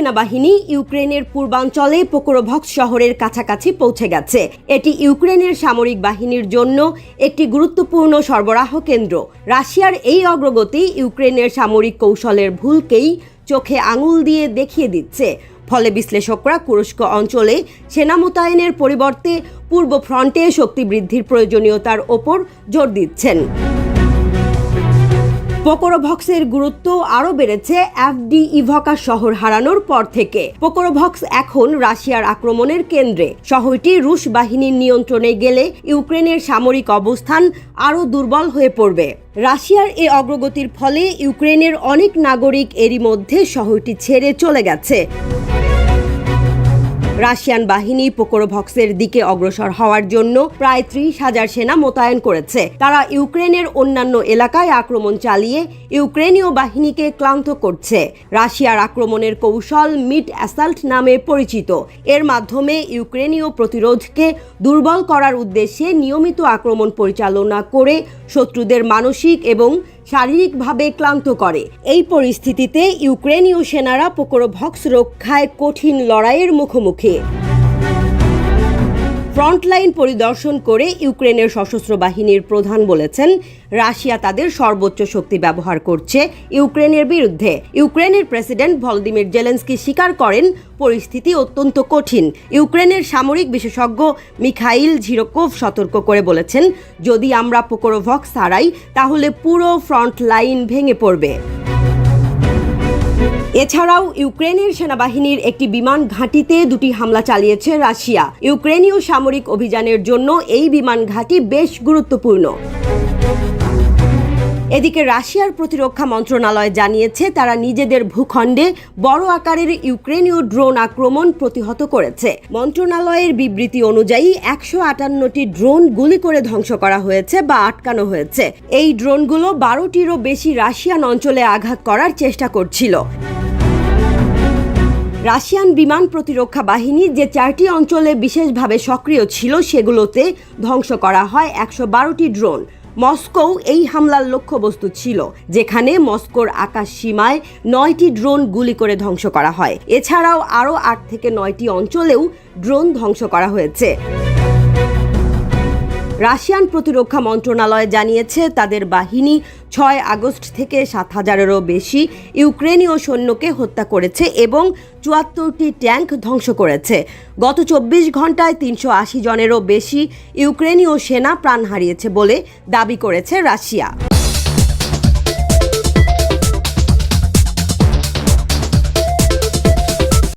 সেনাবাহিনী ইউক্রেনের পূর্বাঞ্চলে পোকরোভস্ক শহরের কাছাকাছি পৌঁছে গেছে। এটি ইউক্রেনের সামরিক বাহিনীর জন্য একটি গুরুত্বপূর্ণ সরবরাহ কেন্দ্র। রাশিয়ার এই অগ্রগতি ইউক্রেনের সামরিক কৌশলের ভুলকেই চোখে আঙুল দিয়ে দেখিয়ে দিচ্ছে। ফলে বিশ্লেষকরা কুরস্ক অঞ্চলে সেনা মোতায়েনের পরিবর্তে পূর্ব ফ্রন্টে শক্তি বৃদ্ধির প্রয়োজনীয়তার ওপর জোর দিচ্ছেন। পোকরোভস্কের গুরুত্ব আরও বেড়েছে আভডিইভকা শহর হারানোর পর থেকে। পোকরোভস্ক এখন রাশিয়ার আক্রমণের কেন্দ্রে। শহরটি রুশ বাহিনীর নিয়ন্ত্রণে গেলে ইউক্রেনের সামরিক অবস্থান আরও দুর্বল হয়ে পড়বে। রাশিয়ার এই অগ্রগতির ফলে ইউক্রেনের অনেক নাগরিক এরই মধ্যে শহরটি ছেড়ে চলে গেছে। রাশিয়ান বাহিনী পোকরোভস্কের দিকে অগ্রসর হওয়ার জন্য প্রায় 30,000 সেনা মোতায়েন করেছে। তারা ইউক্রেনের অন্যান্য এলাকায় আক্রমণ চালিয়ে ইউক্রেনীয় বাহিনীকে ক্লান্ত করছে। রাশিয়ার আক্রমণের কৌশল মিড অ্যাসাল্ট নামে পরিচিত। এর মাধ্যমে ইউক্রেনীয় প্রতিরোধকে দুর্বল করার উদ্দেশ্যে নিয়মিত আক্রমণ পরিচালনা করে শত্রুদের মানসিক এবং শারীরিকভাবে ক্লান্ত করে। এই পরিস্থিতিতে ইউক্রেনীয় সেনারা পোকরোভস্ক রক্ষায় কঠিন লড়াইয়ের মুখোমুখি। ফ্রন্টলাইন পরিদর্শন করে ইউক্রেনের সশস্ত্র বাহিনীর প্রধান বলেছেন, রাশিয়া তাদের সর্বোচ্চ শক্তি ব্যবহার করছে ইউক্রেনের বিরুদ্ধে। ইউক্রেনের প্রেসিডেন্ট ভলোদিমির জেলেনস্কি স্বীকার করেন, পরিস্থিতি অত্যন্ত কঠিন। ইউক্রেনের সামরিক বিশেষজ্ঞ মিখাইল ঝিরকোভ সতর্ক করে বলেছেন, যদি আমরা পোকরোভস্ক হারাই তাহলে পুরো ফ্রন্ট লাইন ভেঙে পড়বে। এছাড়াও ইউক্রেনের সেনাবাহিনীর একটি বিমান ঘাঁটিতে 2টি হামলা চালিয়েছে রাশিয়া। ইউক্রেনীয় সামরিক অভিযানের জন্য এই বিমান ঘাঁটি বেশ গুরুত্বপূর্ণ। এদিকে রাশিয়ার প্রতিরক্ষা মন্ত্রণালয় জানিয়েছে, তারা নিজেদের ভূখণ্ডে বড় আকারের ইউক্রেনীয় ড্রোন আক্রমণ প্রতিহত করেছে। মন্ত্রণালয়ের বিবৃতি অনুযায়ী 158টি ড্রোন গুলি করে ধ্বংস করা হয়েছে বা আটকানো হয়েছে। এই ড্রোনগুলো 12টিরও বেশি রাশিয়ান অঞ্চলে আঘাত করার চেষ্টা করছিল। রাশিয়ান বিমান প্রতিরক্ষা বাহিনী যে 4টি অঞ্চলে বিশেষভাবে সক্রিয় ছিল সেগুলোতে ধ্বংস করা হয় 112টি ড্রোন। মস্কো এই হামলার লক্ষ্যবস্তু ছিল, যেখানে মস্কোর আকাশ সীমায় 9টি ড্রোন গুলি করে ধ্বংস করা হয়। এছাড়াও আরও 8 থেকে 9টি অঞ্চলেও ড্রোন ধ্বংস করা হয়েছে। রাশিয়ান প্রতিরক্ষা মন্ত্রণালয় জানিয়েছে, তাদের বাহিনী 6 আগস্ট থেকে 7,000-এরও বেশি ইউক্রেনীয় সৈন্যকে হত্যা করেছে এবং 74টি ট্যাঙ্ক ধ্বংস করেছে। গত 24 ঘন্টায় 380 জনেরও বেশি ইউক্রেনীয় সেনা প্রাণ হারিয়েছে বলে দাবি করেছে রাশিয়া।